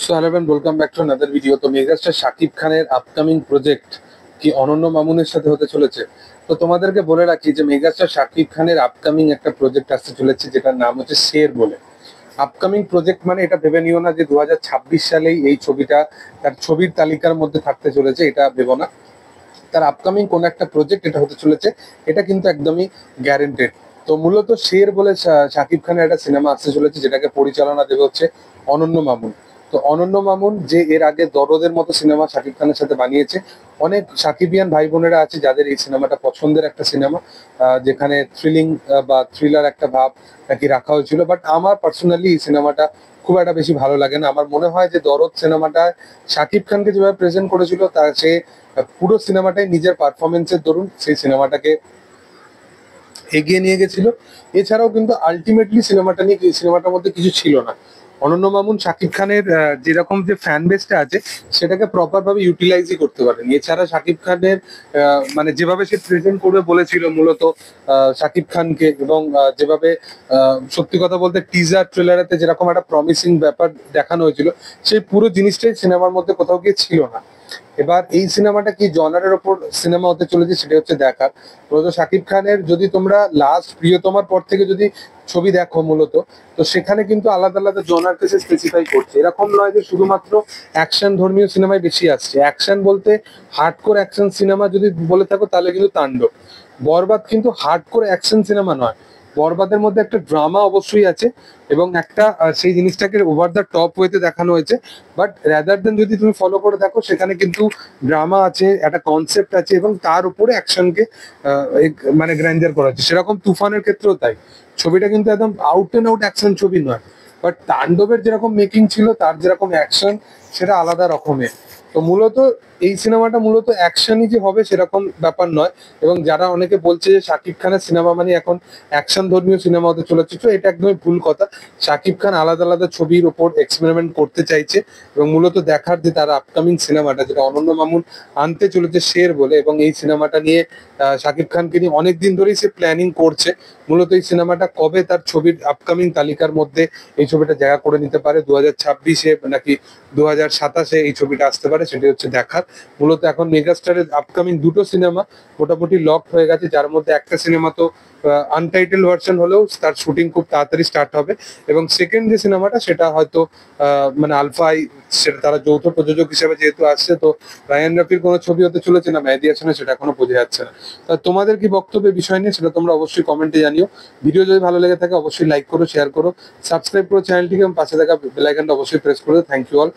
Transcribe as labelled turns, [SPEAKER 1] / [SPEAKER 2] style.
[SPEAKER 1] So hello and welcome back to another video. তো megastar Shakib খানের upcoming project কি অনন্য মামুনের সাথে হতে চলেছে? তো তোমাদেরকে বলে রাখি যে মেগাস্টার শাকিব খানের আপকামিং একটা প্রজেক্ট আসতে চলেছে, যেটার নাম হচ্ছে শের বলে। আপকামিং প্রজেক্ট মানে এটা ভেবে নিও না যে 2026 সালেই এই ছবিটা তার ছবির তালিকার মধ্যে থাকতে চলেছে, এটা ভেবো না। তার আপকামিং কোন একটা প্রজেক্ট এটা হতে চলেছে, এটা কিন্তু একদমই গ্যারেন্টেড। তো মূলত শের বলে শাকিব খানের একটা সিনেমা আসতে চলেছে, যেটাকে পরিচালনা দেবে হচ্ছে অনন্য মামুন। তো অনন্য মামুন যে এর আগে দরদের মতো সিনেমা শাকিব খানের সাথে বানিয়েছে, অনেক সাকিবিয়ান ভাই বোনেরা আছে যাদের এই সিনেমাটা পছন্দের একটা সিনেমা, যেখানে থ্রিলিং বা থ্রিলার একটা ভাব নাকি রাখা হয়েছিল। বাট আমার পার্সোনালি এই সিনেমাটা খুব একটা বেশি ভালো লাগে না। আমার মনে হয় যে দরদ সিনেমাটা শাকিব খানকে যেভাবে প্রেজেন্ট করেছিল, তা সে পুরো সিনেমাটাই নিজের পারফরমেন্সের দরুন সেই সিনেমাটাকে এগিয়ে নিয়ে গেছিল। এছাড়াও কিন্তু আলটিমেটলি সিনেমাটার মধ্যে কিছু ছিল না। অনন্য মামুন শাকিব খানের যেরকম যে ফ্যান বেসটা আছে, সেটাকে প্রপার ভাবে ইউটিলাইজই করতে পারেনি। এছাড়া শাকিব খানের মানে যেভাবে সে প্রেজেন্ট করবে বলেছিল মূলত শাকিব খানকে, এবং যেভাবে সত্যি কথা বলতে টিজার ট্রেলারেতে যেরকম একটা প্রমিসিং ব্যাপার দেখানো হয়েছিল, সেই পুরো জিনিসটাই সিনেমার মধ্যে কোথাও গিয়ে ছিল না। এবার এই সিনেমাটা কি জনারের ওপর সিনেমা হতে চলেছে সেটা হচ্ছে দেখার। মূলত শাকিব খানের যদি তোমরা লাস্ট প্রিয়তমার পর থেকে যদি ছবি দেখো মূলত, তো সেখানে কিন্তু আলাদা আলাদা জনারকে সে স্পেসিফাই করছে। এরকম নয় যে শুধুমাত্র অ্যাকশন ধর্মীয় সিনেমায় বেশি আসছে। অ্যাকশন বলতে হার্ডকোর অ্যাকশন সিনেমা যদি বলে থাকো তাহলে কিন্তু তাণ্ডব। বরবাদ কিন্তু হার্ডকোর অ্যাকশন সিনেমা নয়। বরবাদের মধ্যে একটা ড্রামা অবশ্যই আছে, এবং একটা সেই জিনিসটাকে ওভার দ্য টপ ওয়েতে দেখানো হয়েছে। বাট রাদার দেন যদি তুমি ফলো করে দেখো, সেখানে কিন্তু ড্রামা আছে, একটা কনসেপ্ট আছে, এবং তার উপরে অ্যাকশনকে মানে গ্র্যান্ডার করা হচ্ছে। সেরকম তুফানের ক্ষেত্রেও তাই। ছবিটা কিন্তু একদম আউট অ্যান্ড আউট অ্যাকশন ছবি নয়, বাট তাণ্ডবের যেরকম মেকিং ছিল, তার যেরকম অ্যাকশন, সেটা আলাদা রকমের। তো মূলত এই সিনেমাটা মূলত অ্যাকশনই যে হবে সেরকম ব্যাপার নয়। এবং যারা অনেকে বলছে যে শাকিব খানের সিনেমা মানে এখন অ্যাকশন ধর্মীয় সিনেমা হতে চলেছে, তো এটা একদমই ভুল কথা। শাকিব খান আলাদা আলাদা ছবির ওপর এক্সপেরিমেন্ট করতে চাইছে, এবং মূলত দেখার যে তার আপকামিং সিনেমাটা যেটা অনন্য মামুন আনতে চলেছে শের বলে, এবং এই সিনেমাটা নিয়ে শাকিব খানকে নিয়ে অনেকদিন ধরেই সে প্ল্যানিং করছে। মূলত এই সিনেমাটা কবে তার ছবির আপকামিং তালিকার মধ্যে এই ছবিটা জায়গা করে নিতে পারে, 2026-এ নাকি 2027-এ এই ছবিটা আসতে পারে, সেটি হচ্ছে দেখার। মূলত এখন মেগাস্টারের আপকামিং দুটো সিনেমা মোটামুটি লক হয়ে গেছে, যার মধ্যে একটা সিনেমা তো আনটাইটেল ভার্সন হলেও তার শুটিং খুব তাড়াতাড়ি স্টার্ট হবে। এবং সেকেন্ড যে সিনেমাটা সেটা হয়তো মানে আলফাই, সেটা তারা যৌথ প্রযোজক হিসেবে যেহেতু আসছে, তো রায়ান রাফির কোনো ছবি হতে চলেছে না মেহেদী হাসানের, সেটা এখনো বোঝা যাচ্ছে না। তা তোমাদের কি বক্তব্য এই বিষয় নিয়ে, সেটা তোমরা অবশ্যই কমেন্টে জানিও। ভিডিও যদি ভালো লেগে থাকে অবশ্যই লাইক করো, শেয়ার করো, সাবস্ক্রাইব করো চ্যানেলটিকে, এবং পাশে থাকা বেল আইকনটা অবশ্যই প্রেস করে দাও। Thank you all.